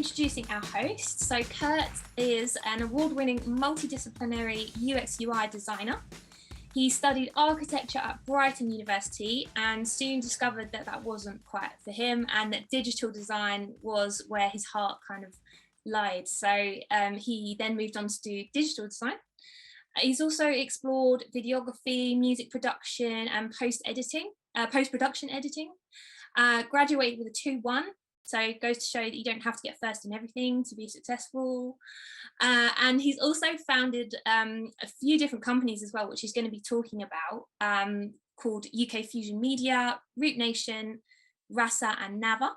introducing our host. So Kurt is an award-winning multidisciplinary UX UI designer. He studied architecture at Brighton University and soon discovered that that wasn't quite for him and that digital design was where his heart kind of lied. So he then moved on to do digital design. He's also explored videography, music production and post-production editing. Graduated with a 2-1. So it goes to show that you don't have to get first in everything to be successful. And he's also founded a few different companies as well, which he's going to be talking about, called UK Fusion Media, Root Nation, Rasa and Nava.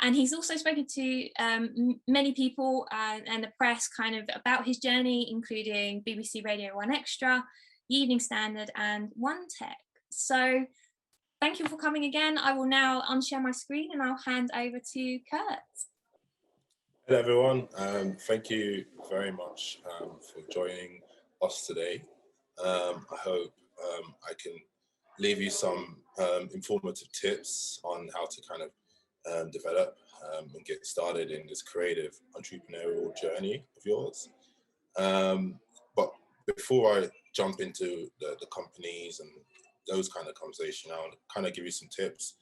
And he's also spoken to many people and the press kind of about his journey, including BBC Radio 1 Extra, The Evening Standard and One Tech. So thank you for coming again. I will now unshare my screen and I'll hand over to Kurt. Hello everyone, thank you very much for joining us today. I hope I can leave you some informative tips on how to kind of develop and get started in this creative entrepreneurial journey of yours. But before I jump into the companies and those kind of conversation, I'll kind of give you some tips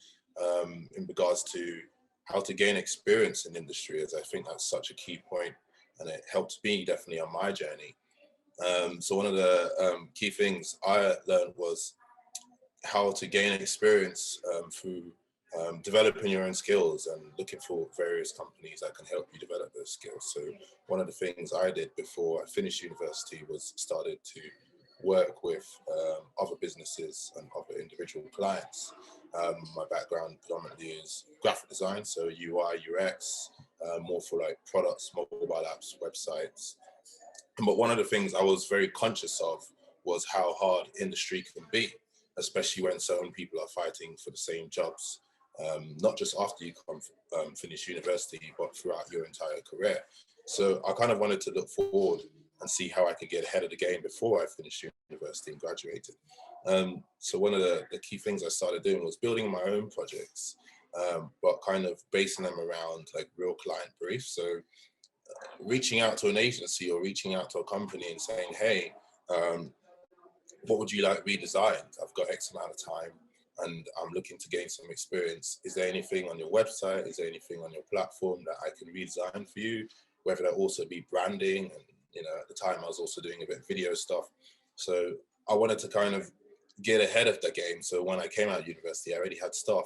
in regards to how to gain experience in industry, as I think that's such a key point and it helped me definitely on my journey. So one of the key things I learned was how to gain experience through developing your own skills and looking for various companies that can help you develop those skills. So one of the things I did before I finished university was started to work with other businesses and other individual clients. My background predominantly is graphic design, so UI, UX, more for like products, mobile apps, websites. But one of the things I was very conscious of was how hard industry can be, especially when so many people are fighting for the same jobs, not just after you finish university, but throughout your entire career. So I kind of wanted to look forward and see how I could get ahead of the game before I finished university and graduated. So one of the key things I started doing was building my own projects, but kind of basing them around like real client briefs. So reaching out to an agency or reaching out to a company and saying, hey, what would you like redesigned? I've got X amount of time and I'm looking to gain some experience. Is there anything on your website? Is there anything on your platform that I can redesign for you? Whether that also be branding, and you know, at the time I was also doing a bit of video stuff. So I wanted to kind of get ahead of the game. So when I came out of university, I already had stuff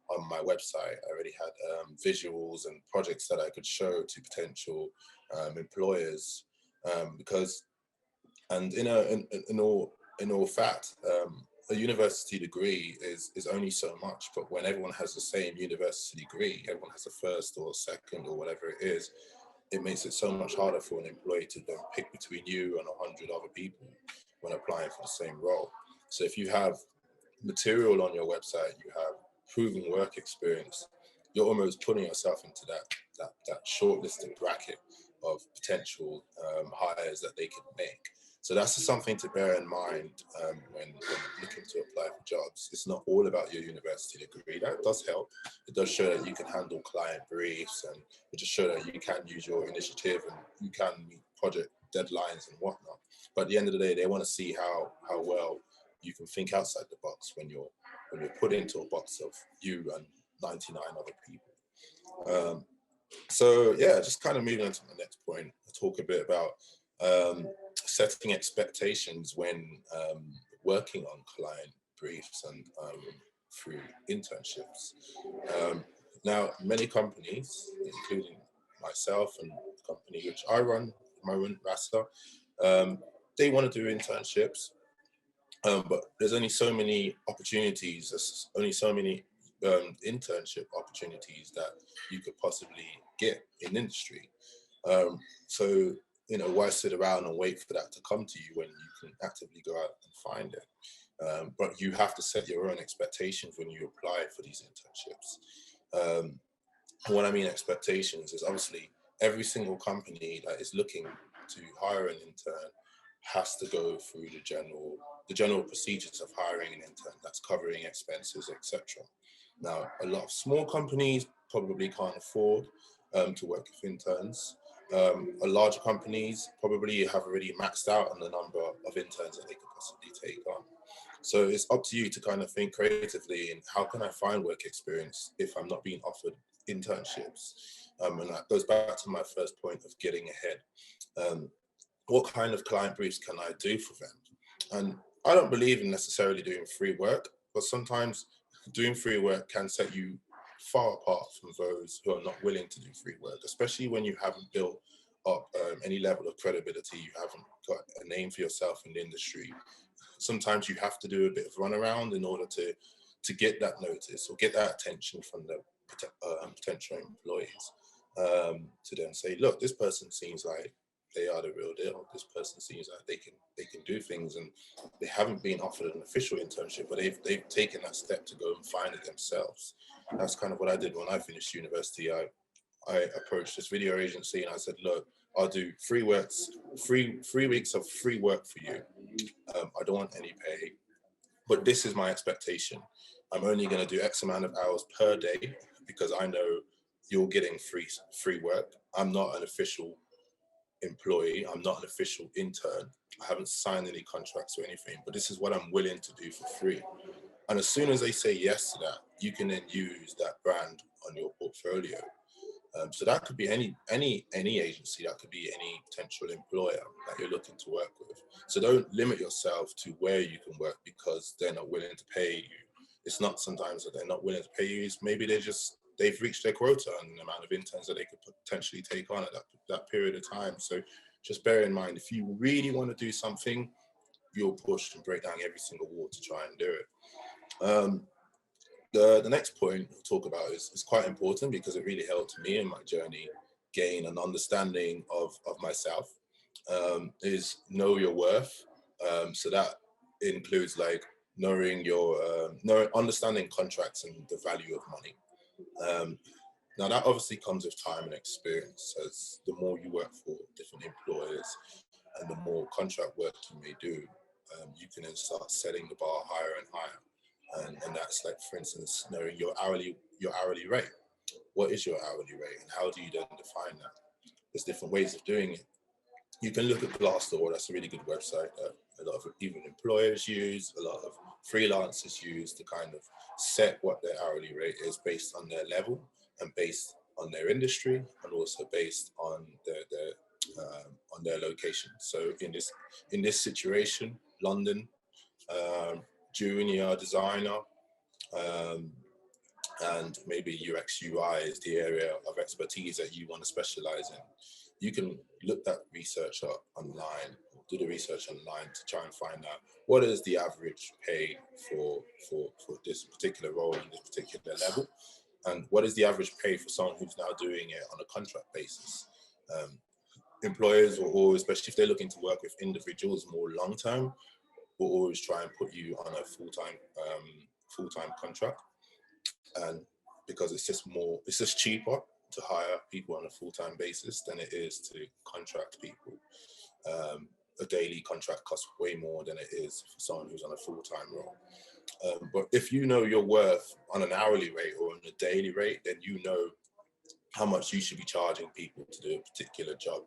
on my website. I already had visuals and projects that I could show to potential employers, and in all fact, a university degree is only so much, but when everyone has the same university degree, everyone has a first or a second or whatever it is, it makes it so much harder for an employee to then pick between you and 100 other people when applying for the same role. So if you have material on your website, you have proven work experience, you're almost putting yourself into that shortlisted bracket of potential hires that they could make. So that's just something to bear in mind when looking to apply for jobs. It's not all about your university degree. That does help. It does show that you can handle client briefs, and it just shows that you can use your initiative and you can meet project deadlines and whatnot. But at the end of the day, they want to see how well you can think outside the box when you're put into a box of you and 99 other people. So yeah, just kind of moving on to my next point, I'll talk a bit about setting expectations when working on client briefs and through internships. Now, many companies, including myself and the company which I run, Rasa, they want to do internships, but there's only so many opportunities, there's only so many internship opportunities that you could possibly get in industry. So, you know, why sit around and wait for that to come to you when you can actively go out and find it? But you have to set your own expectations when you apply for these internships. What I mean expectations is obviously every single company that is looking to hire an intern has to go through the general procedures of hiring an intern. That's covering expenses, etc. Now, a lot of small companies probably can't afford to work with interns. Larger companies probably have already maxed out on the number of interns that they could possibly take on. So it's up to you to kind of think creatively in how can I find work experience if I'm not being offered internships? And that goes back to my first point of getting ahead. What kind of client briefs can I do for them? And I don't believe in necessarily doing free work, but sometimes doing free work can set you far apart from those who are not willing to do free work, especially when you haven't built up any level of credibility, you haven't got a name for yourself in the industry. Sometimes you have to do a bit of runaround in order to get that notice or get that attention from the potential employees, to then say, look, this person seems like they are the real deal. This person seems like they can do things, and they haven't been offered an official internship, but they've taken that step to go and find it themselves. That's kind of what I did when I finished university. I approached this video agency and I said, look, I'll do 3 weeks of free work for you. I don't want any pay, but this is my expectation. I'm only going to do X amount of hours per day because I know you're getting free work. I'm not an official employee. I'm not an official intern. I haven't signed any contracts or anything, but this is what I'm willing to do for free. And as soon as they say yes to that, you can then use that brand on your portfolio. So that could be any agency, that could be any potential employer that you're looking to work with. So don't limit yourself to where you can work because they're not willing to pay you. It's not sometimes that they're not willing to pay you, it's maybe they've reached their quota and the amount of interns that they could potentially take on at that period of time. So just bear in mind, if you really want to do something, you'll push and break down every single wall to try and do it. The next point we'll talk about is quite important because it really helped me in my journey gain an understanding of myself, is know your worth. So that includes like understanding contracts and the value of money. Now that obviously comes with time and experience, as the more you work for different employers and the more contract work you may do, you can then start setting the bar higher and higher. And that's like, for instance, knowing your hourly rate. What is your hourly rate and how do you then define that? There's different ways of doing it. You can look at Glassdoor. That's a really good website that a lot of even employers use, a lot of freelancers use to kind of set what their hourly rate is based on their level and based on their industry and also based on their location. So in this situation, London, junior designer, and maybe UX UI is the area of expertise that you want to specialize in. You can look that research up online, do the research online to try and find out what is the average pay for this particular role and this particular level, and what is the average pay for someone who's now doing it on a contract basis. Employers will always, especially if they're looking to work with individuals more long term, will always try and put you on a full-time contract, and because it's just cheaper to hire people on a full-time basis than it is to contract people. A daily contract costs way more than it is for someone who's on a full-time role. But if you know your worth on an hourly rate or on a daily rate, then you know how much you should be charging people to do a particular job.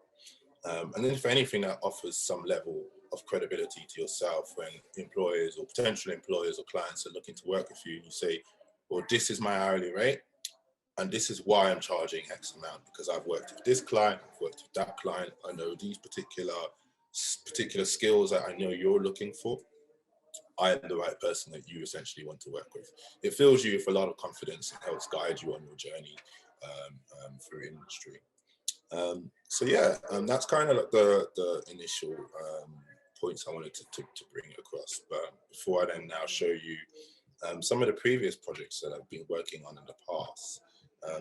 And then for anything that offers some level of credibility to yourself when employers or potential employers or clients are looking to work with you, you say, well, this is my hourly rate and this is why I'm charging X amount, because I've worked with this client, I've worked with that client, I know these particular skills that I know you're looking for. I am the right person that you essentially want to work with. It fills you with a lot of confidence and helps guide you on your journey through industry. So yeah, that's kind of like the initial points I wanted to bring across. But before I then now show you some of the previous projects that I've been working on in the past.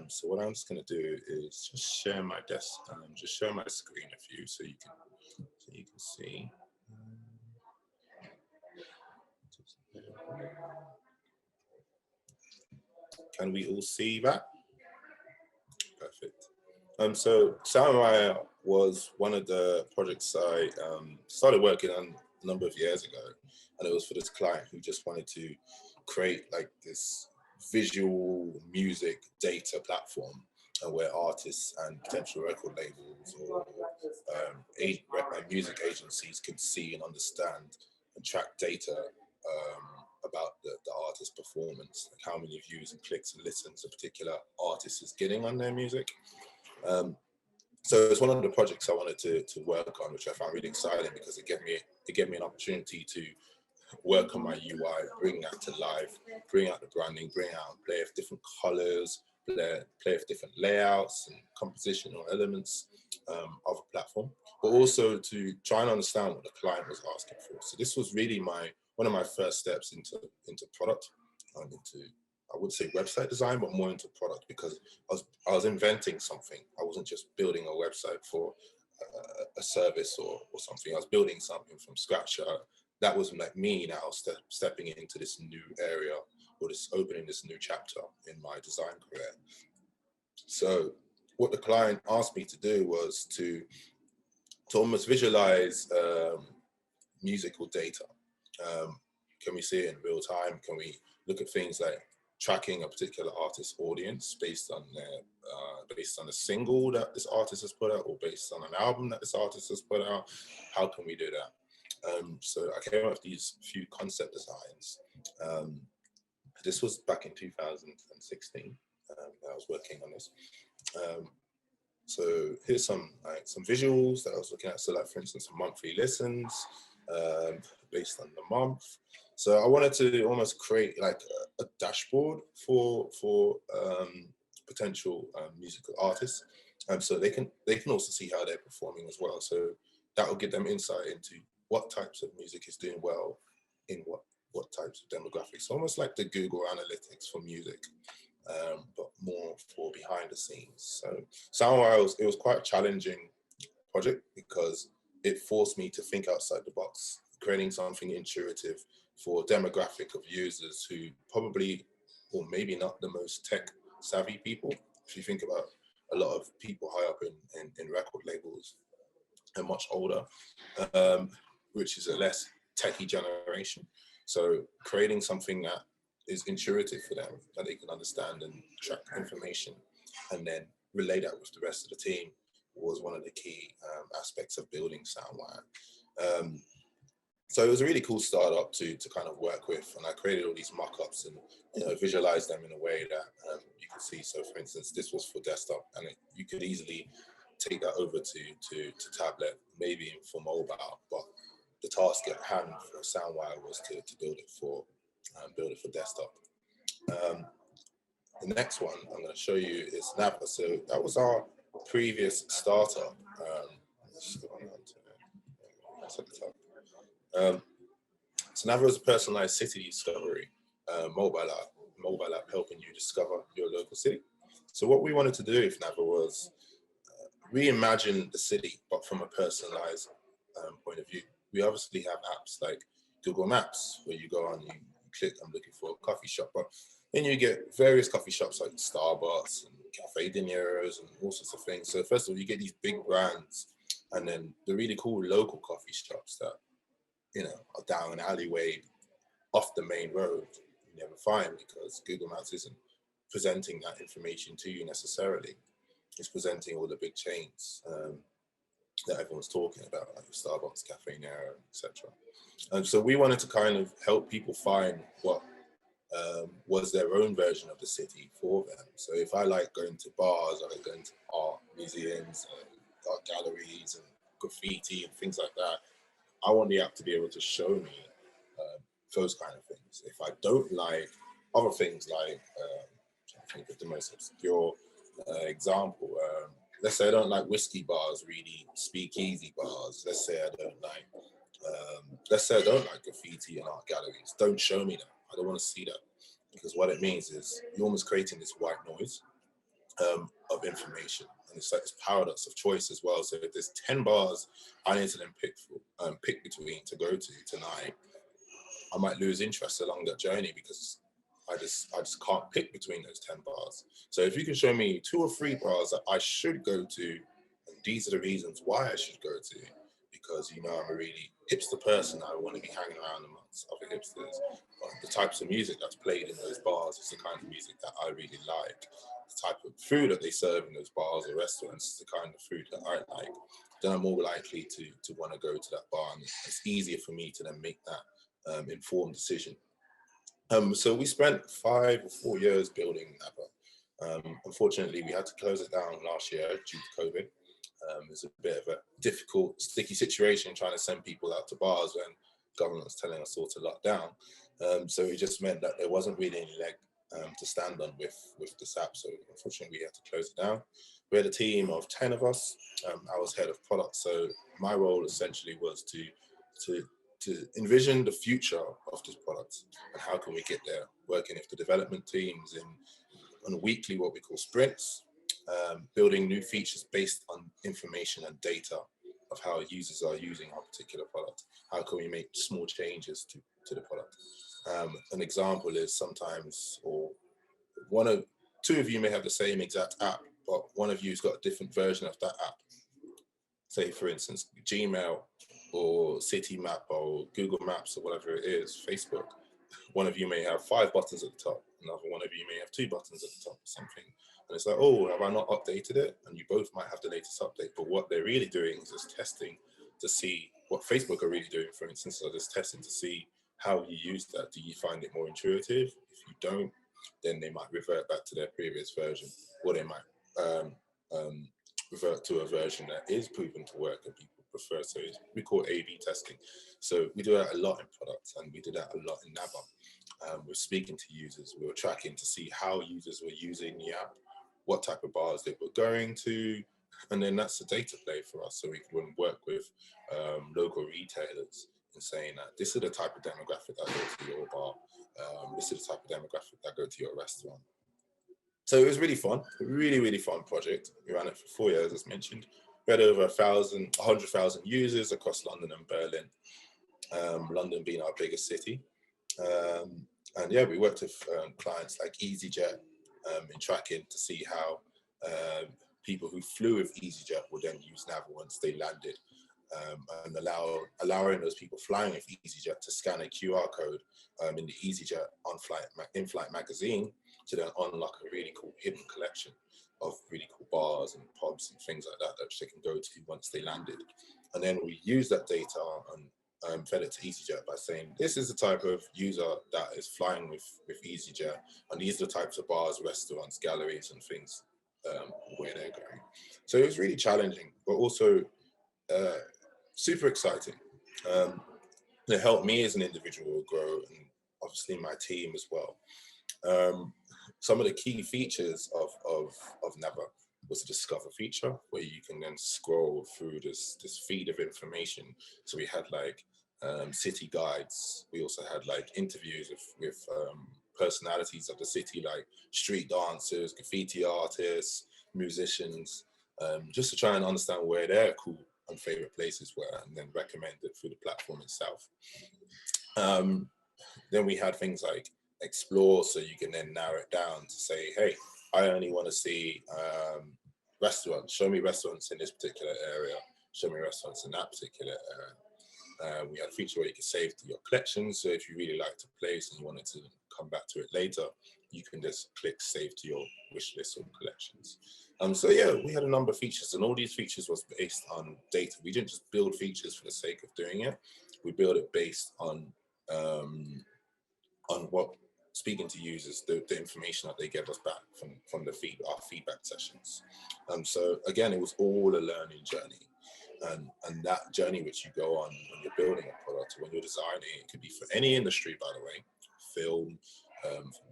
So what I'm just going to do is just share my desk, just share my screen with you so you can see. Can we all see that? Perfect. So Samurai was one of the projects I started working on a number of years ago, and it was for this client who just wanted to create like this visual music data platform where artists and potential record labels or music agencies can see and understand and track data about the artist's performance, like how many views and clicks and listens a particular artist is getting on their music. So it's one of the projects I wanted to work on, which I found really exciting because it gave me an opportunity to work on my UI, bring that to life, bring out the branding, bring out and play with different colors, play with different layouts and compositional elements of a platform, but also to try and understand what the client was asking for. So this was really one of my first steps into product, into, I would say website design, but more into product, because I was inventing something. I wasn't just building a website for a service or something. I was building something from scratch. That was like me now stepping into this new area, or opening this new chapter in my design career. So what the client asked me to do was to almost visualize musical data. Can we see it in real time? Can we look at things like tracking a particular artist's audience based on a single that this artist has put out, or based on an album that this artist has put out? How can we do that? So I came up with these few concept designs. This was back in 2016. I was working on this. So here's some visuals that I was looking at. So like, for instance, monthly listens based on the month. So I wanted to almost create like a dashboard for potential musical artists, so they can also see how they're performing as well. So that will give them insight into what types of music is doing well in what types of demographics. Almost like the Google Analytics for music, but more for behind the scenes. So somehow it was quite a challenging project because it forced me to think outside the box, creating something intuitive for a demographic of users who probably, or maybe not, the most tech savvy people. If you think about a lot of people high up in record labels are much older, which is a less techie generation. So creating something that is intuitive for them, that they can understand and track information, and then relay that with the rest of the team, was one of the key aspects of building SoundWire. So it was a really cool startup to kind of work with, and I created all these mock-ups and visualized them in a way that you could see. So for instance, this was for desktop, and you could easily take that over to tablet, maybe for mobile, but the task at hand for SoundWire was to build it for desktop. The next one I'm going to show you is Nava. So that was our previous startup. Let's go on to the top. So Nava is a personalized city discovery mobile app helping you discover your local city. So what we wanted to do with Nava was reimagine the city, but from a personalized point of view. We obviously have apps like Google Maps, where you go on, you click, I'm looking for a coffee shop, but then you get various coffee shops like Starbucks and Cafe Dineros and all sorts of things. So first of all, you get these big brands, and then the really cool local coffee shops that are down an alleyway off the main road. You never find, because Google Maps isn't presenting that information to you necessarily. It's presenting all the big chains that everyone's talking about, like Starbucks, Cafe Nero, etc. And so we wanted to kind of help people find what was their own version of the city for them. So if I like going to bars, I like going to art museums, art galleries, and graffiti and things like that, I want the app to be able to show me those kind of things. If I don't like other things, like I think of the most obscure example. Let's say I don't like whiskey bars, really speakeasy bars. Let's say I don't like graffiti and art galleries. Don't show me that. I don't want to see that, because what it means is you're almost creating this white noise of information, and it's like this paradox of choice as well. So if there's 10 bars I need to then pick between to go to tonight, I might lose interest along that journey because I just can't pick between those 10 bars. So if you can show me 2 or 3 bars that I should go to, and these are the reasons why I should go to, because I'm a really hipster person, I want to be hanging around amongst other hipsters. The types of music that's played in those bars is the kind of music that I really like. The the type of food that they serve in those bars or restaurants is the kind of food that I like, then I'm more likely to want to go to that bar, and it's easier for me to then make that informed decision. So we spent 5 or 4 years building Nava. Unfortunately, we had to close it down last year due to COVID. It was a bit of a difficult, sticky situation trying to send people out to bars when government's telling us all to lock down. So it just meant that there wasn't really any leg to stand on with this app. So unfortunately, we had to close it down. We had a team of 10 of us. I was head of product. So my role essentially was to envision the future of this product and how can we get there, working with the development teams on weekly, what we call sprints, building new features based on information and data of how users are using our particular product. How can we make small changes to the product? An example is sometimes, or two of you may have the same exact app, but one of you's got a different version of that app. Say, for instance, Gmail or Citymap or Google Maps or whatever it is, Facebook. One of you may have 5 buttons at the top, another one of you may have 2 buttons at the top or something. And it's like, oh, have I not updated it? And you both might have the latest update, but what they're really doing is just testing to see what Facebook are really doing, for instance, or just testing to see how you use that. Do you find it more intuitive? If you don't, then they might revert back to their previous version, or they might revert to a version that is proven to work and people prefer. So we call A/B testing. So we do that a lot in products, and we did that a lot in Nava. We're speaking to users, we were tracking to see how users were using the app, what type of bars they were going to, and then that's the data play for us. So we can work with local retailers and saying that this is the type of demographic that go to your bar, this is the type of demographic that go to your restaurant. So it was really fun, a really, really fun project. We ran it for 4 years, as mentioned. We had over 100,000 users across London and Berlin, London being our biggest city. And yeah, we worked with clients like EasyJet in tracking to see how people who flew with EasyJet would then use Nava once they landed, and allowing those people flying with EasyJet to scan a QR code in the EasyJet in-flight magazine to then unlock a really cool hidden collection of really cool bars and pubs and things like that that they can go to once they landed. And then we use that data and fed it to EasyJet by saying, this is the type of user that is flying with EasyJet, and these are the types of bars, restaurants, galleries, and things where they're going. So it was really challenging, but also super exciting. It helped me as an individual grow, and obviously my team as well. Some of the key features of Nava was the discover feature, where you can then scroll through this feed of information. So we had like city guides. We also had like interviews with personalities of the city, like street dancers, graffiti artists, musicians, just to try and understand where their cool and favorite places were, and then recommend it through the platform itself. Then we had things like explore, so you can then narrow it down to say, hey, I only want to see restaurants. Show me restaurants in this particular area. Show me restaurants in that particular area. We had a feature where you could save to your collections. So if you really liked a place and you wanted to come back to it later, you can just click save to your wish list or collections. So yeah, we had a number of features, and all these features was based on data. We didn't just build features for the sake of doing it. We built it based on what, speaking to users, the information that they gave us back from our feedback sessions. So again, it was all a learning journey. And that journey which you go on when you're building a product, when you're designing, it could be for any industry, by the way, film,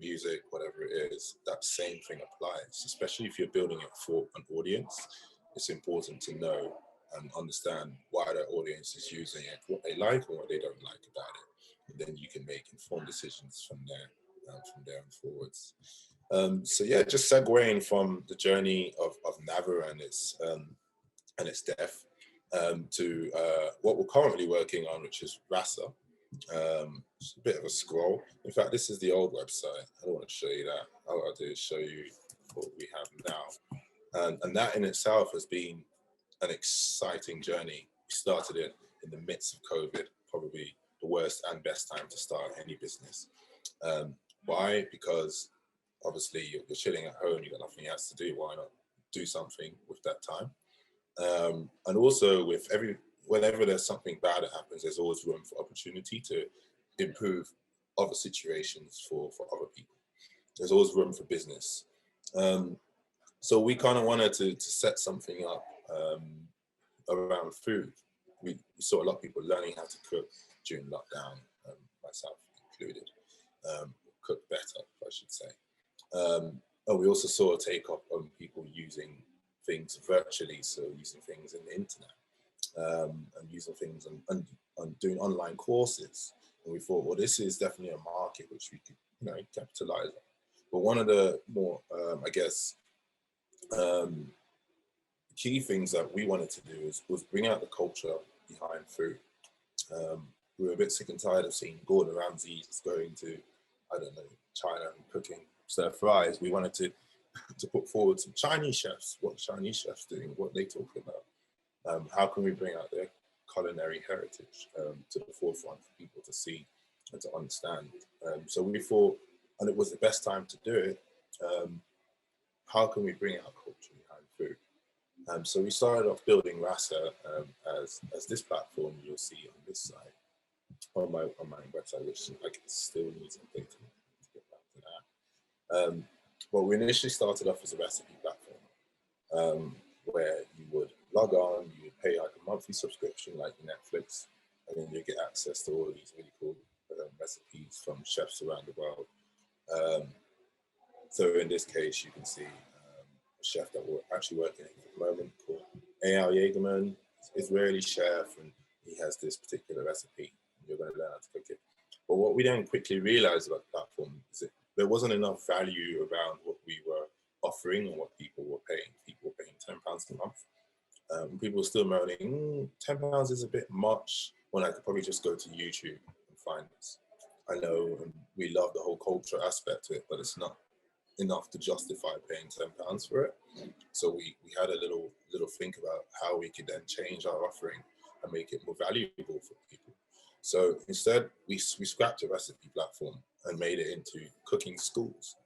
music, whatever it is, that same thing applies, especially if you're building it for an audience. It's important to know and understand why that audience is using it, what they like or what they don't like about it. And then you can make informed decisions from there and forwards. So yeah, just segueing from the journey of Nava and its death, to what we're currently working on, which is Rasa. It's a bit of a scroll. In fact, this is the old website. I don't want to show you that. All I'll do is show you what we have now. And that in itself has been an exciting journey. We started it in the midst of COVID, probably the worst and best time to start any business. Why? Because obviously you're chilling at home, you've got nothing else to do, why not do something with that time? And also with whenever there's something bad that happens, there's always room for opportunity to improve other situations for other people. There's always room for business. So we kind of wanted to set something up around food. We saw a lot of people learning how to cook during lockdown, myself included, cook better, I should say. And we also saw a take up on people using things virtually, so using things in the internet, and using things and doing online courses. And we thought, well, this is definitely a market which we could, capitalize on. But one of the more, I guess, key things that we wanted to do was bring out the culture behind food. We were a bit sick and tired of seeing Gordon Ramsay going to, I don't know, China and cooking stir fries. We wanted to put forward some Chinese chefs, what Chinese chefs doing, what they talking about. How can we bring out their culinary heritage to the forefront for people to see and to understand? So we thought, and it was the best time to do it, how can we bring out culture behind food? So we started off building Rasa as this platform you'll see on this side, on my website, which I can still needs updating to get back to that. But we initially started off as a recipe platform, where you would log on, you would pay like a monthly subscription like Netflix, and then you get access to all these really cool recipes from chefs around the world. So in this case, you can see a chef that we're actually working at the moment called A.L. Jaegerman, Israeli chef, and he has this particular recipe. You're going to learn how to cook it. But what we then quickly realized about the platform is that there wasn't enough value around what we were offering and what people were paying. People were paying £10 a month. People were still moaning, £10 is a bit much, when I could probably just go to YouTube and find this. I know, and we love the whole culture aspect to it, but it's not enough to justify paying £10 for it. So we had a little think about how we could then change our offering and make it more valuable for people. So instead, we scrapped a recipe platform and made it into cooking schools,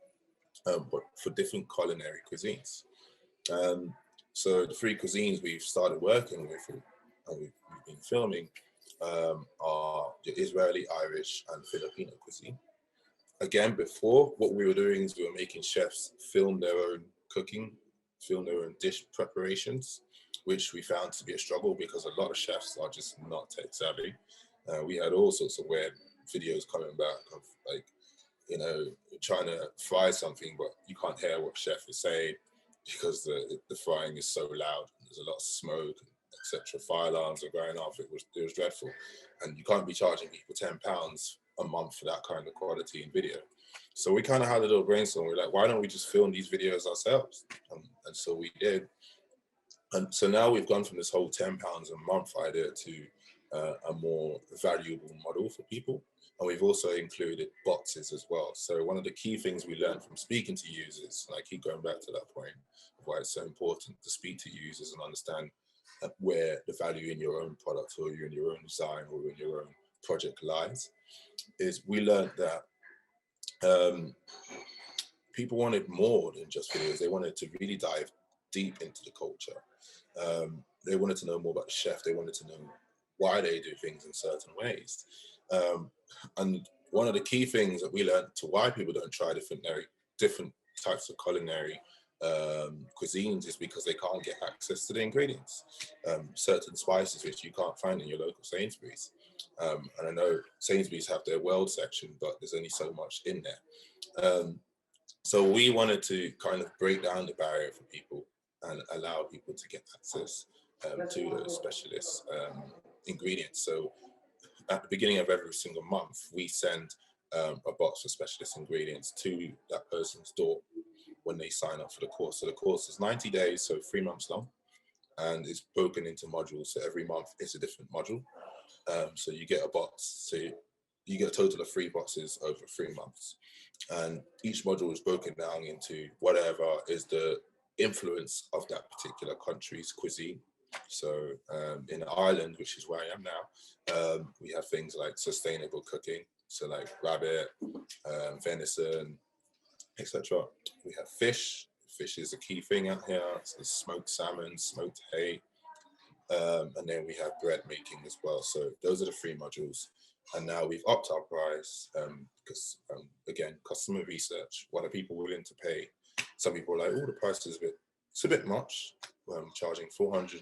but for different culinary cuisines. So the three cuisines we've started working with and we've been filming are the Israeli, Irish, and Filipino cuisine. Again, before, what we were doing is we were making chefs film their own cooking, film their own dish preparations, which we found to be a struggle because a lot of chefs are just not tech savvy. We had all sorts of weird videos coming back of like, trying to fry something, but you can't hear what chef is saying because the frying is so loud. There's a lot of smoke, etc. Fire alarms are going off. It was dreadful, and you can't be charging people £10 a month for that kind of quality in video. So we kind of had a little brainstorm. We're like, why don't we just film these videos ourselves? And so we did. And so now we've gone from this whole £10 a month idea to a more valuable model for people. And we've also included boxes as well. So one of the key things we learned from speaking to users, and I keep going back to that point of why it's so important to speak to users and understand where the value in your own product or in your own design or in your own project lies, is we learned that people wanted more than just videos. They wanted to really dive deep into the culture. They wanted to know more about the chef. They wanted to know why they do things in certain ways. And one of the key things that we learned to why people don't try different types of culinary cuisines is because they can't get access to the ingredients. Certain spices which you can't find in your local Sainsbury's. And I know Sainsbury's have their world section, but there's only so much in there. So we wanted to kind of break down the barrier for people and allow people to get access to those specialist ingredients. So at the beginning of every single month, we send a box of specialist ingredients to that person's door when they sign up for the course. So the course is 90 days, so 3 months long, and it's broken into modules. So every month it's a different module. So you get a box, so you get a total of 3 boxes over 3 months. And each module is broken down into whatever is the influence of that particular country's cuisine. So in Ireland, which is where I am now, we have things like sustainable cooking. So like rabbit, venison, etc. We have fish. Fish is a key thing out here. So smoked salmon, smoked hay, and then we have bread making as well. So those are the three modules. And now we've upped our price because, again, customer research. What are people willing to pay? Some people are like, oh, the price is it's a bit much. Charging £450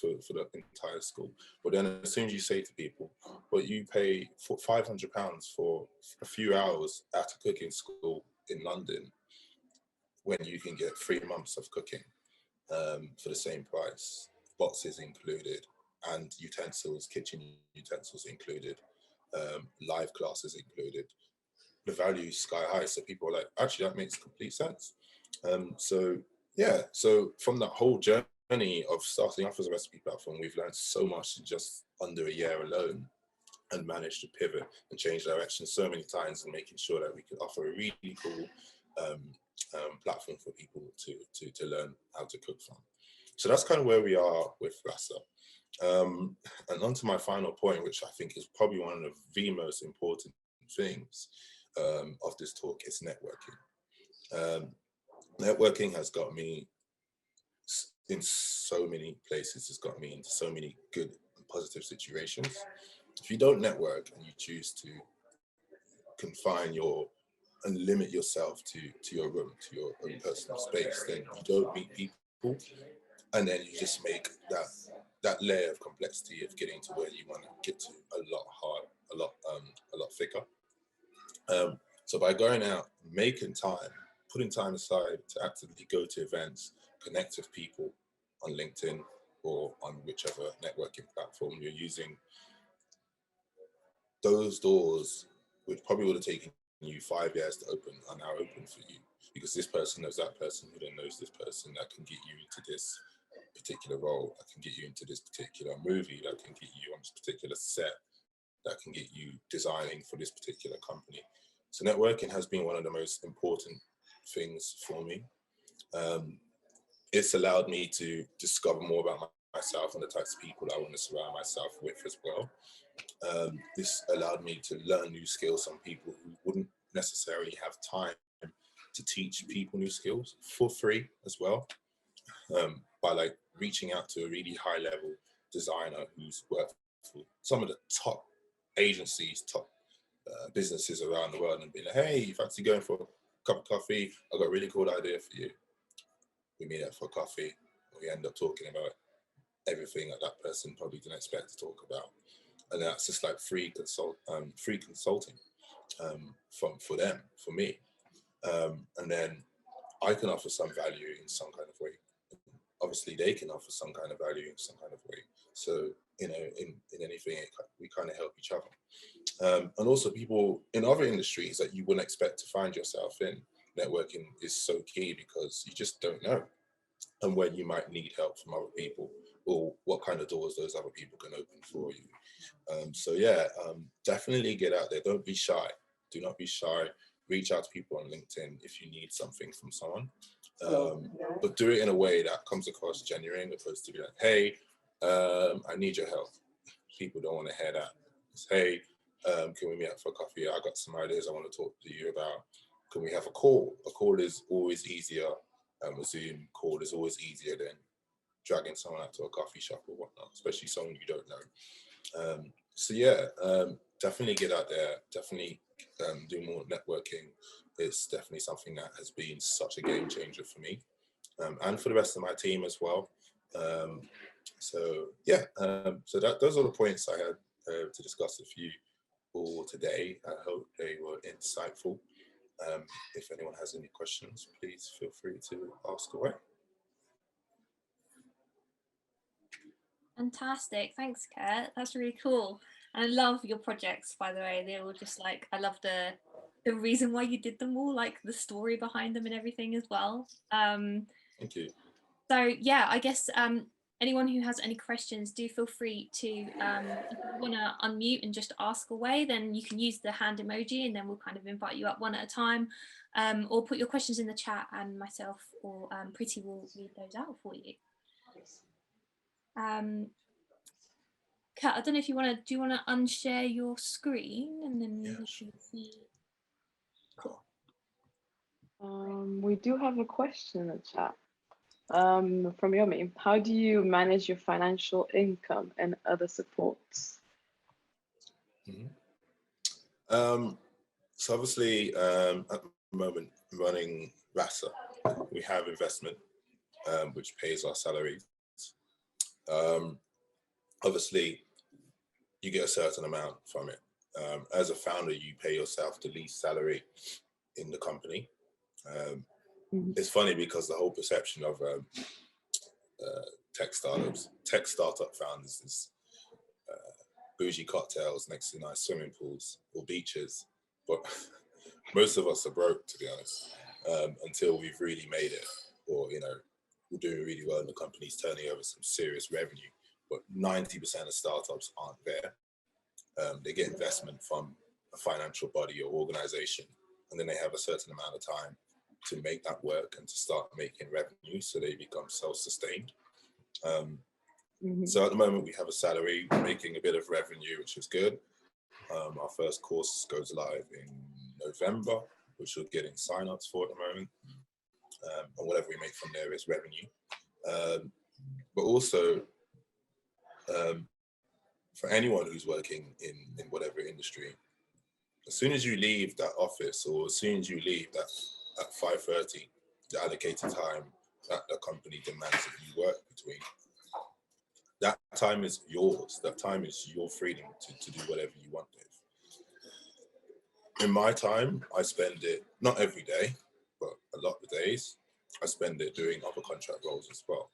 for the entire school. But then as soon as you say to people, but you pay £500 for a few hours at a cooking school in London, when you can get 3 months of cooking for the same price, boxes included, and utensils, kitchen utensils included, live classes included. The value is sky high. So people are like, actually, that makes complete sense. So yeah, so from that whole journey of starting off as a recipe platform, we've learned so much in just under a year alone, and managed to pivot and change direction so many times, and making sure that we could offer a really cool platform for people to learn how to cook from. So that's kind of where we are with Rasa. And on to my final point, which I think is probably one of the most important things of this talk, is networking. Networking has got me in so many places. It's got me into so many good and positive situations. If you don't network and you choose to confine and limit yourself to your room, to your own personal space, then you don't meet people, and then you just make that layer of complexity of getting to where you want to get to a lot harder, a lot thicker. So by going out, making time, putting time aside to actively go to events, connect with people on LinkedIn or on whichever networking platform you're using, those doors, which probably would have taken you 5 years to open, are now open for you, because this person knows that person who then knows this person that can get you into this particular role, that can get you into this particular movie, that can get you on this particular set, that can get you designing for this particular company. So networking has been one of the most important things for me. It's allowed me to discover more about myself and the types of people I want to surround myself with as well. This allowed me to learn new skills from people who wouldn't necessarily have time to teach people new skills for free as well, by like reaching out to a really high level designer who's worked for some of the top agencies, top businesses around the world, and being like, hey, you fancy going for a cup of coffee? I've got a really cool idea for you. We meet up for coffee. We end up talking about everything that person probably didn't expect to talk about. And that's just like free consulting for them, for me. And then I can offer some value in some kind of way. Obviously, they can offer some kind of value in some kind of way. So, in anything, we kind of help each other. And also people in other industries that you wouldn't expect to find yourself in. Networking is so key because you just don't know, and when you might need help from other people, or what kind of doors those other people can open for you. So yeah, definitely get out there. Don't be shy. Do not be shy. Reach out to people on LinkedIn if you need something from someone. But do it in a way that comes across genuine, opposed to be like, hey, I need your help. People don't want to hear that. It's, hey, can we meet up for coffee? I got some ideas I want to talk to you about. Can we have a call? A call is always easier. A Zoom call is always easier than dragging someone out to a coffee shop or whatnot, especially someone you don't know. So yeah, definitely get out there. Definitely do more networking. It's definitely something that has been such a game changer for me, and for the rest of my team as well. So yeah, so those are the points I had to discuss with you all today. I hope they were insightful. If anyone has any questions, please feel free to ask away. Fantastic. Thanks, Kurt. That's really cool. And I love your projects, by the way. They're all just like, I love the reason why you did them all, like the story behind them and everything as well. Thank you. So yeah, I guess anyone who has any questions, do feel free to, if you want to unmute and just ask away, then you can use the hand emoji and then we'll kind of invite you up one at a time, or put your questions in the chat and myself or Pretty will read those out for you. Kat, I don't know if you want to, do you want to unshare your screen and then you can see? Cool. We do have a question in the chat from Yomi. How do you manage your financial income and other supports? Mhm. So obviously, at the moment, running Rasa, we have investment, which pays our salaries. Obviously, you get a certain amount from it. As a founder, you pay yourself the least salary in the company. It's funny because the whole perception of tech startup founders is bougie cocktails next to nice swimming pools or beaches, but most of us are broke, to be honest, until we've really made it, or we're doing really well and the company's turning over some serious revenue. But 90% of startups aren't there. They get investment from a financial body or organization, and then they have a certain amount of time to make that work and to start making revenue, so they become self-sustained. So at the moment we have a salary, we're making a bit of revenue, which is good. Our first course goes live in November, which we're getting sign-ups for at the moment. And whatever we make from there is revenue. But also, for anyone who's working in whatever industry, as soon as you leave that office, or as soon as you leave that at 5:30, the allocated time that the company demands that you work between, that time is yours. That time is your freedom to do whatever you want with. In my time, I spend it, not every day, but a lot of days, I spend it doing other contract roles as well.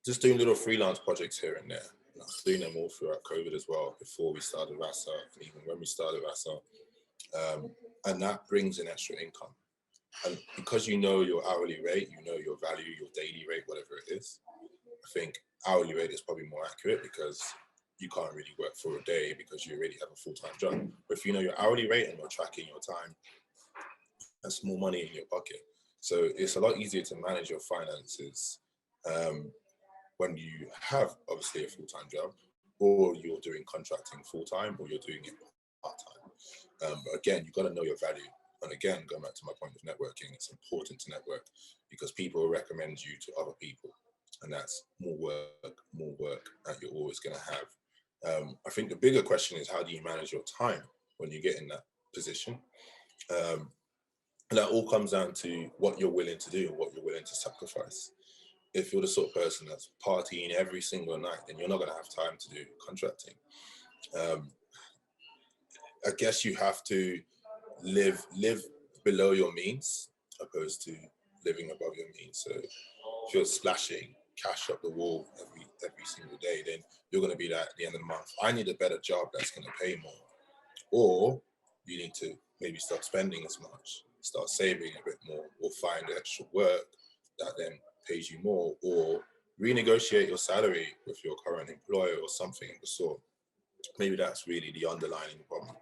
Just doing little freelance projects here and there. And I was doing them all throughout COVID as well, before we started Rasa, and even when we started Rasa. And that brings in extra income. And because you know your hourly rate, you know your value, your daily rate, whatever it is, I think hourly rate is probably more accurate, because you can't really work for a day because you already have a full-time job. But if you know your hourly rate and you're tracking your time, that's more money in your pocket. So it's a lot easier to manage your finances when you have obviously a full-time job, or you're doing contracting full-time, or you're doing it part-time. But again, you've got to know your value. And again, going back to my point of networking, it's important to network, because people will recommend you to other people. And that's more work that you're always going to have. I think the bigger question is, how do you manage your time when you get in that position? And that all comes down to what you're willing to do, what you're willing to sacrifice. If you're the sort of person that's partying every single night, then you're not going to have time to do contracting. I guess you have to live below your means, opposed to living above your means. So if you're splashing cash up the wall every single day, then you're going to be like, at the end of the month, I need a better job that's going to pay more. Or you need to maybe stop spending as much, start saving a bit more, or find extra work that then pays you more, or renegotiate your salary with your current employer or something of the sort. Maybe that's really the underlying problem.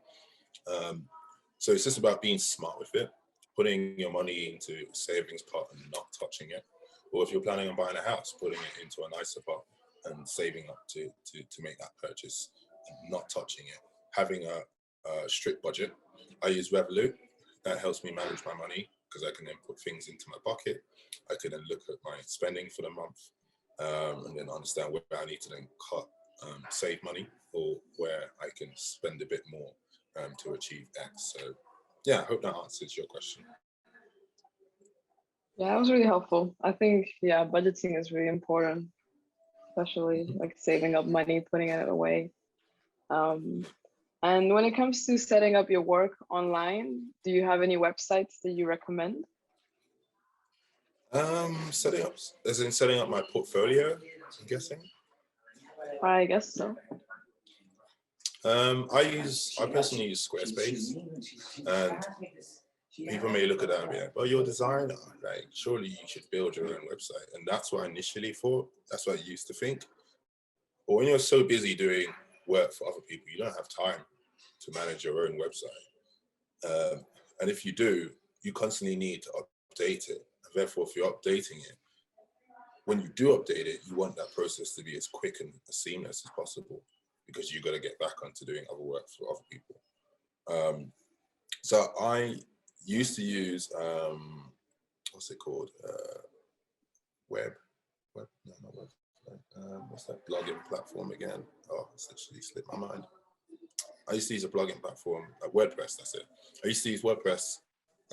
So it's just about being smart with it, putting your money into a savings pot and not touching it. Or if you're planning on buying a house, putting it into a nicer pot and saving up to make that purchase and not touching it. Having a strict budget. I use Revolut. That helps me manage my money, because I can then put things into my pocket. I can then look at my spending for the month, and then understand where I need to then cut, save money, or where I can spend a bit more to achieve X. So yeah, I hope that answers your question. Yeah, that was really helpful. I think, yeah, budgeting is really important, especially like saving up money, putting it away. And when it comes to setting up your work online, do you have any websites that you recommend? Setting up my portfolio, I'm guessing. I guess so. I personally use Squarespace, and people may look at that and be like, "Oh, you're a designer. Like, surely you should build your own website." And that's what I initially thought. That's what I used to think. But when you're so busy doing work for other people, you don't have time to manage your own website. And if you do, you constantly need to update it. And therefore, if you're updating it, when you do update it, you want that process to be as quick and as seamless as possible, because you've got to get back onto doing other work for other people. So I used to use what's it called? Web, no, not web. What's that blogging platform again? Oh, it's actually slipped my mind. I used to use a blogging platform, WordPress. That's it. I used to use WordPress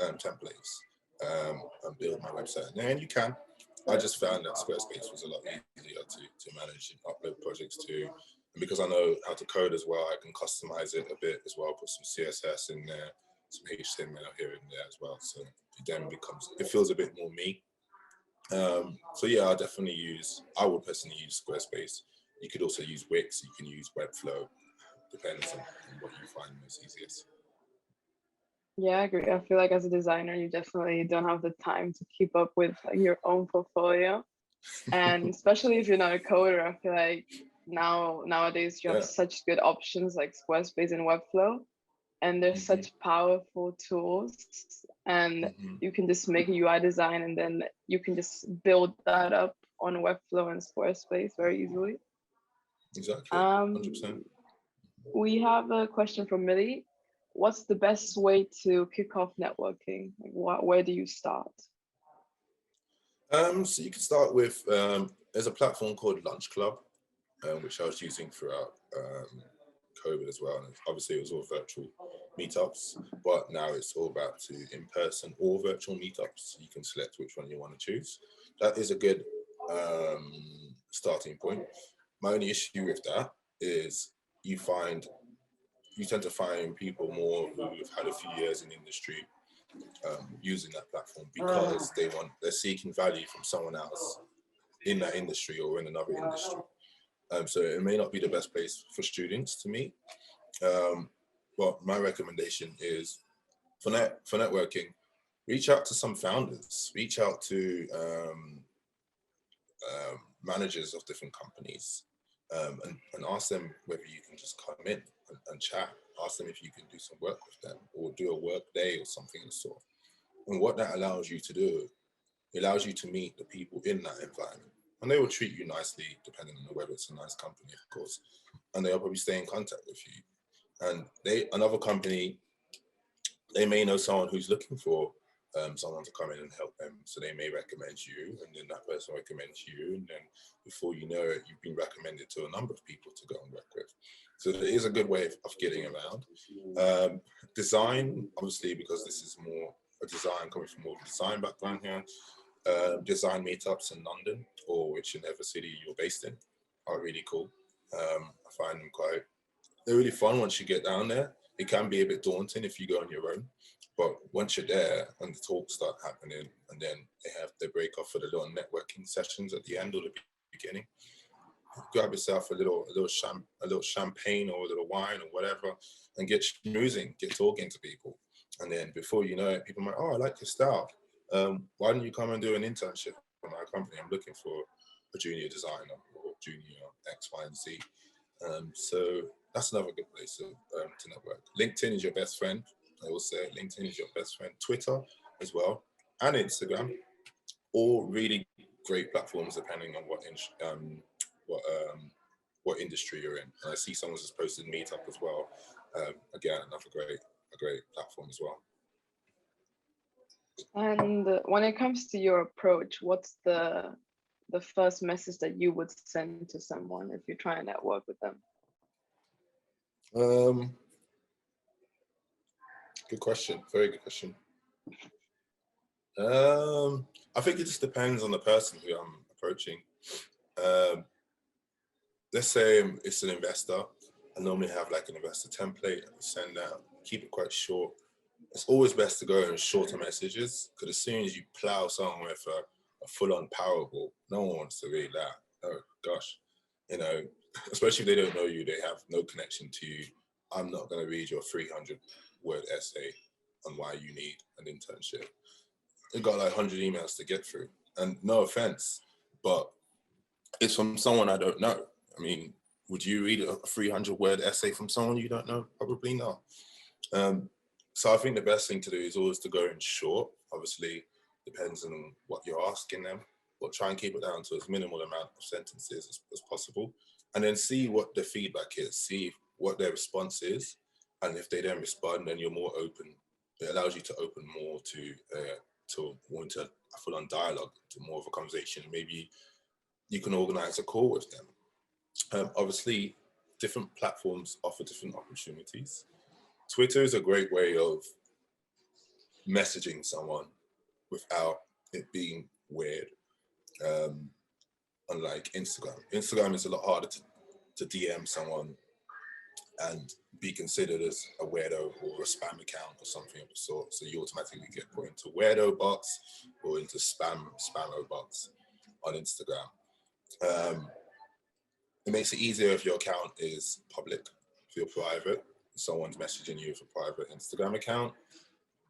templates and build my website. And you can. I just found that Squarespace was a lot easier to manage and upload projects to. And because I know how to code as well, I can customize it a bit as well, put some CSS in there, some HTML here and there as well. So it then it feels a bit more me. So yeah, I would personally use Squarespace. You could also use Wix, you can use Webflow, depends on what you find most easiest. Yeah, I agree. I feel like as a designer, you definitely don't have the time to keep up with like, your own portfolio. And especially if you're not a coder, I feel like nowadays you have such good options like Squarespace and Webflow, and they're such powerful tools. And you can just make a UI design, and then you can just build that up on Webflow and Squarespace very easily. Exactly, 100%. We have a question from Millie. What's the best way to kick off networking? Where do you start? So you can start with, there's a platform called Lunch Club, which I was using throughout COVID as well. And obviously it was all virtual meetups, but now it's all about to in-person or virtual meetups. You can select which one you want to choose. That is a good starting point. My only issue with that is you tend to find people more who've had a few years in the industry using that platform because they're seeking value from someone else in that industry or in another industry. So it may not be the best place for students to meet. But my recommendation is for networking, reach out to some founders, reach out to managers of different companies, and ask them whether you can just come in and chat. Ask them if you can do some work with them or do a work day or something of the sort. And what that allows you to do, it allows you to meet the people in that environment. And they will treat you nicely, depending on whether it's a nice company, of course. And they'll probably stay in contact with you. And another company, they may know someone who's looking for someone to come in and help them. So they may recommend you, and then that person recommends you. And then before you know it, you've been recommended to a number of people to go and work with. So it is a good way of getting around. Design, obviously, because this is more a design, coming from more of a design background here. Design meetups in London or whichever city you're based in are really cool. I find them they're really fun once you get down there. It can be a bit daunting if you go on your own, but once you're there and the talks start happening, and then they break off for the little networking sessions at the end or the beginning, grab yourself a little champagne or a little wine or whatever, and get schmoozing, get talking to people. And then before you know it, people might, oh, I like your style. Why don't you come and do an internship for my company? I'm looking for a junior designer or junior X, Y, and Z. So that's another good place to network. LinkedIn is your best friend. I will say LinkedIn is your best friend. Twitter as well, and Instagram, all really great platforms depending on what industry you're in. And I see someone has posted Meetup as well. Again, another great platform as well. And when it comes to your approach, what's the first message that you would send to someone if you're trying to network with them? Good question. Very good question. I think it just depends on the person who I'm approaching. Let's say it's an investor. I normally have like an investor template that we send out, keep it quite short. It's always best to go in shorter messages, because as soon as you plow someone with a full-on Powerball, no one wants to read that. Oh gosh, especially if they don't know you, they have no connection to you. I'm not going to read your 300-word essay on why you need an internship. You've got like 100 emails to get through, and no offense, but it's from someone I don't know. I mean, would you read a 300-word essay from someone you don't know? Probably not. So I think the best thing to do is always to go in short. Obviously, depends on what you're asking them, but try and keep it down to as minimal amount of sentences as possible. And then see what the feedback is, see what their response is. And if they don't respond, then you're more open it allows you to open more to more into a full-on dialogue, to more of a conversation. Maybe you can organize a call with them. Obviously, different platforms offer different opportunities. Twitter is a great way of messaging someone without it being weird. Unlike Instagram. Instagram is a lot harder to DM someone and be considered as a weirdo or a spam account or something of the sort. So you automatically get put into weirdo box or into spammo box on Instagram. It makes it easier if your account is public. If you're private, someone's messaging you with a private Instagram account,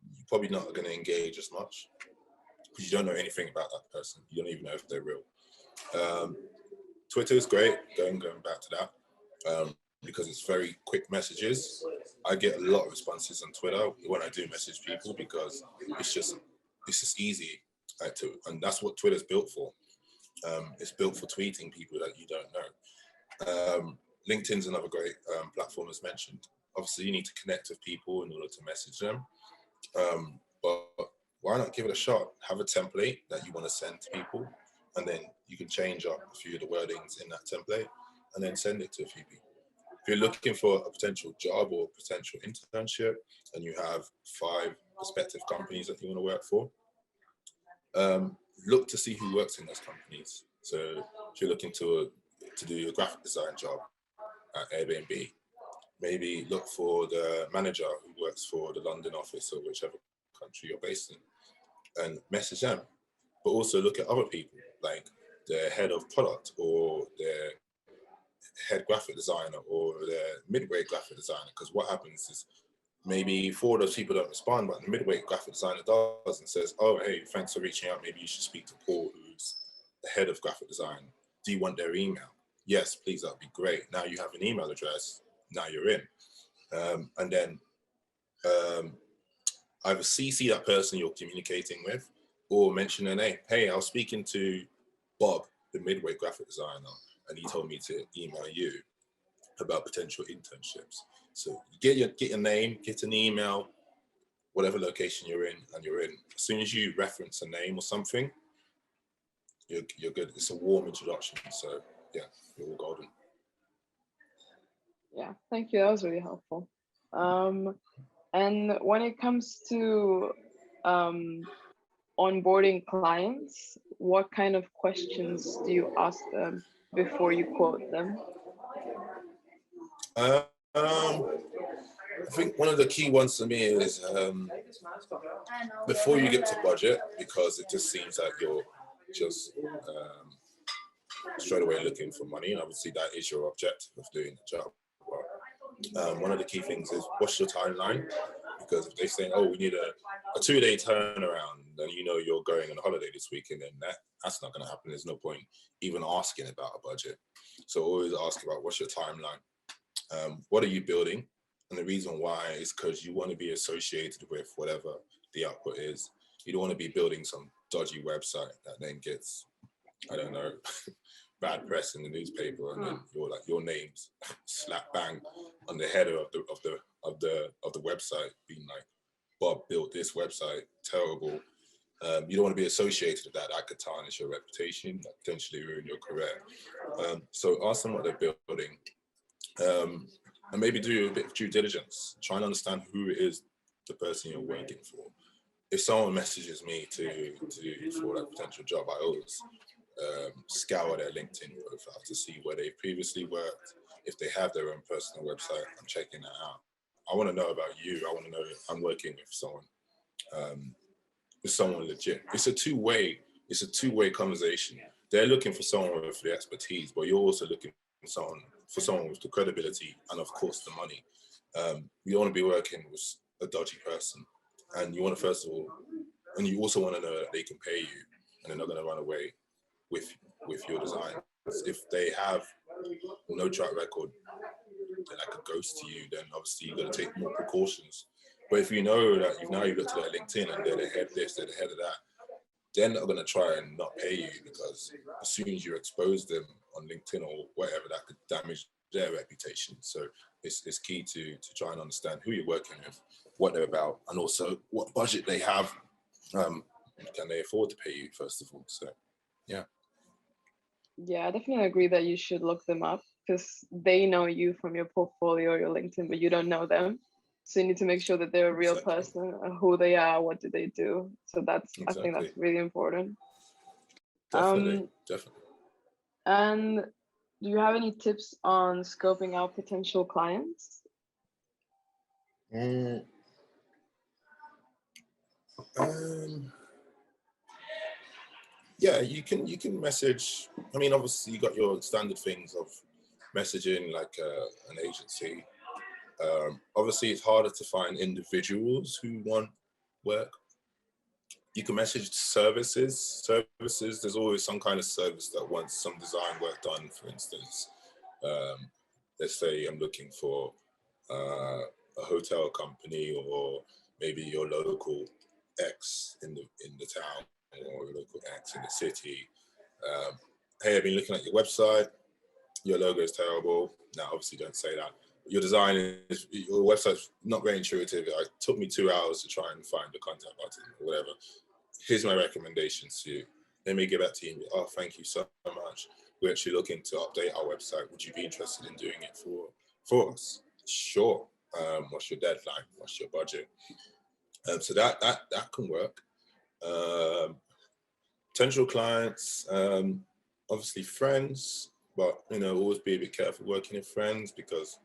you're probably not going to engage as much because you don't know anything about that person. You don't even know if they're real. Twitter is great, going back to that, because it's very quick messages. I get a lot of responses on Twitter when I do message people because it's just easy and that's what Twitter's built for. It's built for tweeting people that you don't know. LinkedIn's another great platform as mentioned. Obviously, you need to connect with people in order to message them. But why not give it a shot? Have a template that you want to send to people, and then you can change up a few of the wordings in that template and then send it to a few people. If you're looking for a potential job or potential internship and you have 5 prospective companies that you want to work for, look to see who works in those companies. So if you're looking to do a graphic design job at Airbnb, maybe look for the manager who works for the London office or whichever country you're based in and message them. But also look at other people, like the head of product or their head graphic designer or their midweight graphic designer. Because what happens is maybe 4 of those people don't respond, but the midweight graphic designer does and says, oh, hey, thanks for reaching out. Maybe you should speak to Paul, who's the head of graphic design. Do you want their email? Yes, please, that'd be great. Now you have an email address. Now you're in. And then either CC that person you're communicating with or mention their name. Hey, I was speaking to Bob, the midweight graphic designer, and he told me to email you about potential internships. So get your name, get an email, whatever location you're in, and you're in. As soon as you reference a name or something, you're good. It's a warm introduction. So yeah, you're all golden. Yeah, thank you. That was really helpful. And when it comes to onboarding clients, what kind of questions do you ask them before you quote them? I think one of the key ones to me is before you get to budget, because it just seems like you're just straight away looking for money, and obviously that is your objective of doing the job. But one of the key things is what's your timeline? Because if they say, oh, we need a 2-day turnaround, then you know you're going on holiday this week, and then that's not going to happen. There's no point even asking about a budget. So always ask about what's your timeline? What are you building? And the reason why is because you want to be associated with whatever the output is. You don't want to be building some dodgy website that then gets, I don't know, bad press in the newspaper, and then your name's slap bang on the header of the website, being like, Bob built this website, terrible. You don't want to be associated with that. That could tarnish your reputation, that potentially ruin your career. So ask them what they're building. And maybe do a bit of due diligence. Try and understand who is the person you're working for. If someone messages me for that potential job, I always scour their LinkedIn profile to see where they've previously worked. If they have their own personal website, I'm checking that out. I want to know about you. I want to know if I'm working with someone legit. It's a two-way conversation. They're looking for someone with the expertise, but you're also looking for someone with the credibility and of course the money. You don't want to be working with a dodgy person, and you want to you also want to know that they can pay you and they're not going to run away with your design. If they have no track record, they're like a ghost to you, then obviously you've got to take more precautions. But if you know that you've looked at their LinkedIn and they're the head of this, they're the head of that, they're not going to try and not pay you, because as soon as you expose them on LinkedIn or whatever, that could damage their reputation. So it's key to try and understand who you're working with, what they're about, and also what budget they have. Can they afford to pay you, first of all? So, yeah. Yeah, I definitely agree that you should look them up because they know you from your portfolio or your LinkedIn, but you don't know them. So you need to make sure that they're a real Exactly. person, who they are, what do they do. So I think Exactly. that's really important. Definitely. Definitely. And do you have any tips on scoping out potential clients? Mm, yeah, you can message. I mean, obviously you got your standard things of messaging like an agency. Obviously it's harder to find individuals who want work. You can message services. There's always some kind of service that wants some design work done. For instance, let's say I'm looking for a hotel company, or maybe your local X in the town, or your local X in the city. Hey, I've been looking at your website. Your logo is terrible. Now, obviously, don't say that. Your design your website's not very intuitive. It took me 2 hours to try and find the contact button or whatever. Here's my recommendations to you. Let me give that to you. Oh, thank you so much. We're actually looking to update our website. Would you be interested in doing it for us? Sure. What's your deadline? What's your budget? So that can work. Potential clients, obviously friends, but always be a bit careful working with friends, because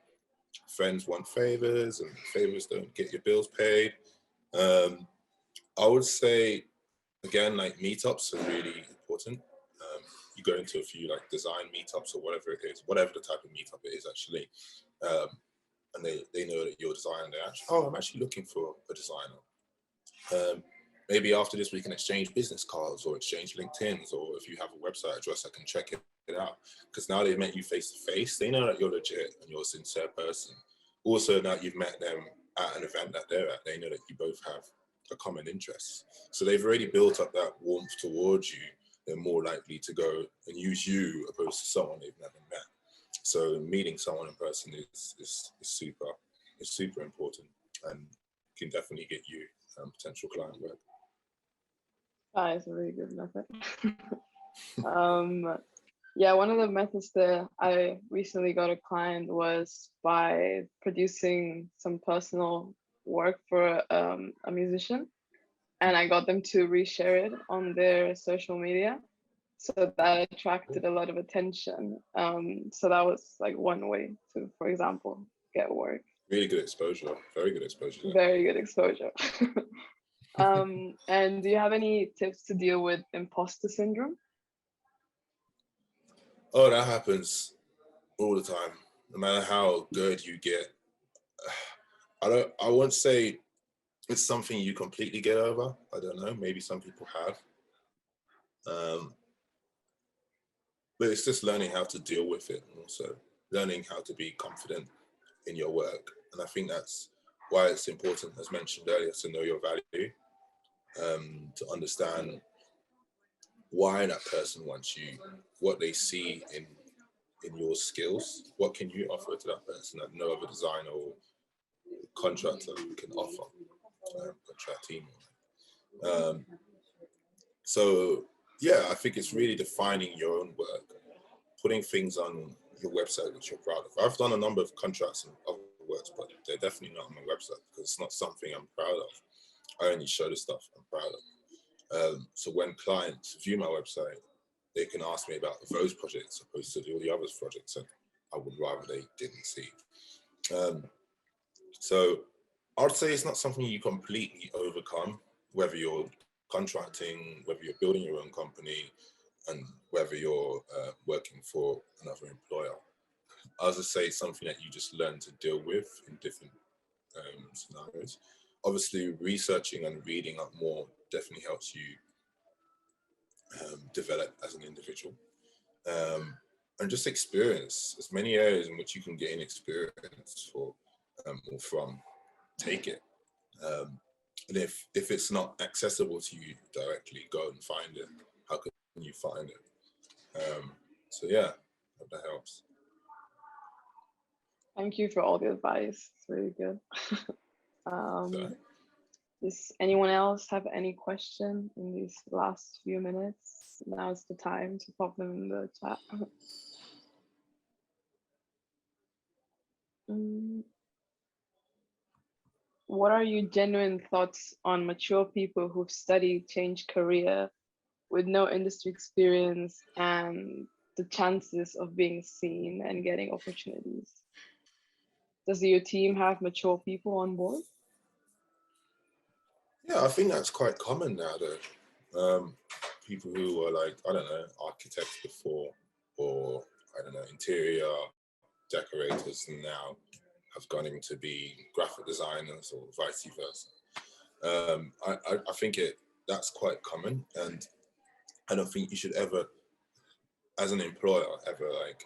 friends want favors and favors don't get your bills paid. I would say, again, like meetups are really important. You go into a few like design meetups or whatever it is, whatever the type of meetup it is actually, and they know that you're a designer. They're actually, oh, I'm actually looking for a designer. Maybe after this we can exchange business cards or exchange LinkedIn's, or if you have a website address, I can check it out. Because now they've met you face to face, they know that you're legit and you're a sincere person. Also, now you've met them at an event that they're at, they know that you both have a common interest. So they've already built up that warmth towards you. They're more likely to go and use you opposed to someone they've never met. So meeting someone in person is super important, and can definitely get you potential client work. That is a really good method. Yeah, one of the methods that I recently got a client was by producing some personal work for a musician, and I got them to reshare it on their social media. So that attracted a lot of attention. So that was like one way to, for example, get work. Really good exposure, very good exposure. Very good exposure. And do you have any tips to deal with imposter syndrome? Oh, that happens all the time. No matter how good you get, I won't say it's something you completely get over. I don't know. Maybe some people have. But it's just learning how to deal with it, and also learning how to be confident in your work. And I think that's why it's important, as mentioned earlier, to know your value, to understand why that person wants you, what they see in your skills, what can you offer to that person that no other designer or contractor can offer, contract team. So yeah, I think it's really defining your own work, putting things on your website that you're proud of. I've done a number of contracts and other works, but they're definitely not on my website because it's not something I'm proud of. I only show the stuff I'm proud of. So when clients view my website, they can ask me about those projects opposed to all the other projects that I would rather they didn't see. So I'd say it's not something you completely overcome, whether you're contracting, whether you're building your own company, and whether you're working for another employer. I would say it's something that you just learn to deal with in different scenarios. Obviously, researching and reading up more definitely helps you develop as an individual. And just experience as many areas in which you can gain experience for or from, take it. And if it's not accessible to you directly, go and find it. How can you find it? So yeah, hope that helps. Thank you for all the advice. It's really good. So, Does anyone else have any question in these last few minutes? Now is the time to pop them in the chat. What are your genuine thoughts on mature people who've studied, changed career with no industry experience and the chances of being seen and getting opportunities? Does your team have mature people on board? yeah, I think that's quite common now though. People who were like, I don't know, architects before, or I don't know, interior decorators, and now have gone into be graphic designers or vice versa. I think that's quite common, and I don't think you should ever, as an employer, ever like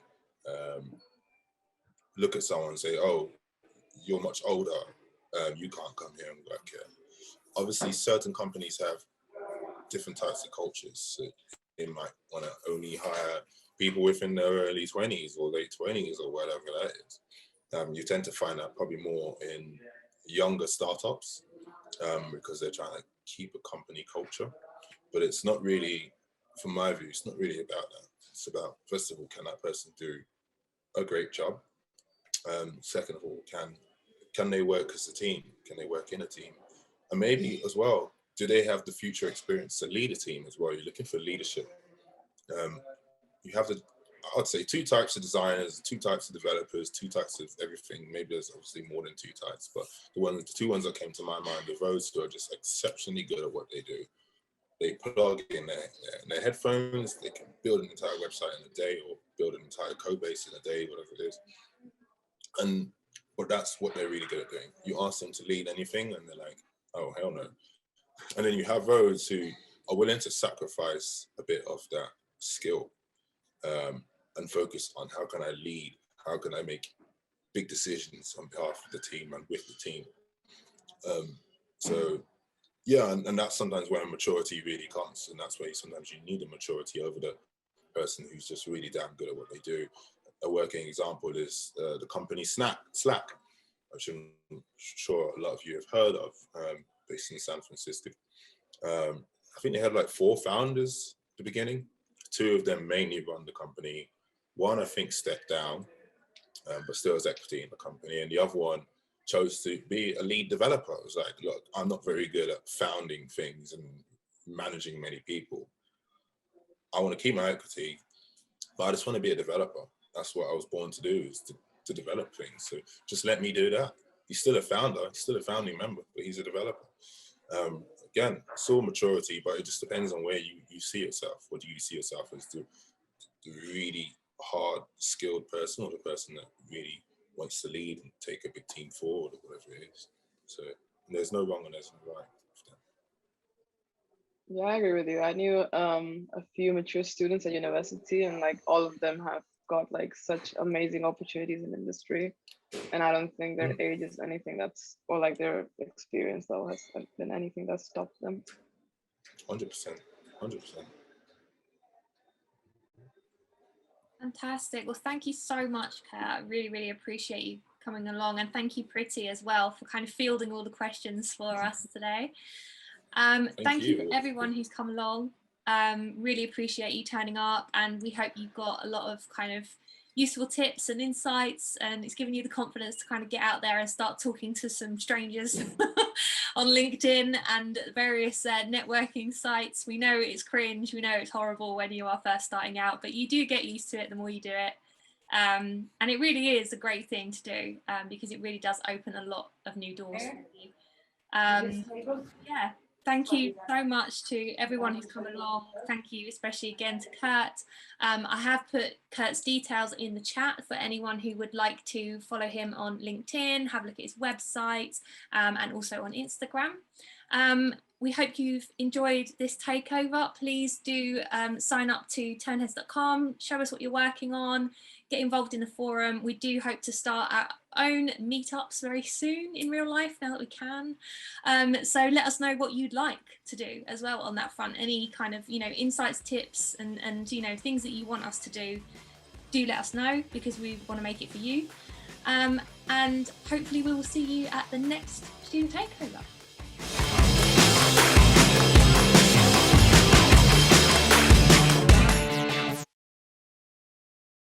look at someone and say, "Oh, you're much older, you can't come here and work here." Obviously, certain companies have different types of cultures. So they might want to only hire people within their early 20s or late 20s or whatever that is. You tend to find that probably more in younger startups because they're trying to keep a company culture. But it's not really, from my view, it's not really about that. It's about, first of all, can that person do a great job? Second of all, can they work as a team? Can they work in a team? And maybe as well, do they have the future experience to lead a team as well? You're looking for leadership. You have I'd say two types of designers, two types of developers, two types of everything. Maybe there's obviously more than two types, but the two ones that came to my mind are those who are just exceptionally good at what they do. They plug in their headphones, they can build an entire website in a day or build an entire code base in a day, whatever it is. But that's what they're really good at doing. You ask them to lead anything and they're like, oh, hell no. And then you have those who are willing to sacrifice a bit of that skill and focus on how can I lead? How can I make big decisions on behalf of the team and with the team? So yeah, and that's sometimes where maturity really comes. And that's where sometimes you need a maturity over the person who's just really damn good at what they do. A working example is the company Slack, which I'm sure a lot of you have heard of, based in San Francisco. I think they had like 4 founders at the beginning. 2 of them mainly run the company. One, I think, stepped down, but still has equity in the company. And the other one chose to be a lead developer. It was like, look, I'm not very good at founding things and managing many people. I want to keep my equity, but I just want to be a developer. That's what I was born to do, is to develop things. So just let me do that. He's still a founder, he's still a founding member, but he's a developer. Again, it's all maturity, but it just depends on where you see yourself. What do you see yourself as, the really hard, skilled person, or the person that really wants to lead and take a big team forward, or whatever it is. So there's no wrong and there's no right. Yeah, I agree with you. I knew a few mature students at university, and like all of them have got like such amazing opportunities in industry. And I don't think their age is anything that's, or like their experience though, has been anything that stopped them. 100%, 100%. Fantastic. Well, thank you so much, Kurt. I really, really appreciate you coming along, and thank you, Pretty, as well, for kind of fielding all the questions for us today. Thank you to everyone who's come along. Really appreciate you turning up, and we hope you've got a lot of kind of useful tips and insights, and it's given you the confidence to kind of get out there and start talking to some strangers on LinkedIn and various networking sites. We know it's cringe, we know it's horrible when you are first starting out, but you do get used to it the more you do it. And it really is a great thing to do, because it really does open a lot of new doors for you. Yeah, thank you so much to everyone who's come along. Thank you especially again to Kurt. I have put Kurt's details in the chat for anyone who would like to follow him on LinkedIn, have a look at his website, and also on Instagram. We hope you've enjoyed this takeover. Please do sign up to ternheads.com, show us what you're working on, get involved in the forum. We do hope to start our own meetups very soon in real life now that we can. So let us know what you'd like to do as well on that front. Any kind of, insights, tips, and things that you want us to do let us know, because we want to make it for you. And hopefully we will see you at the next Student Takeover.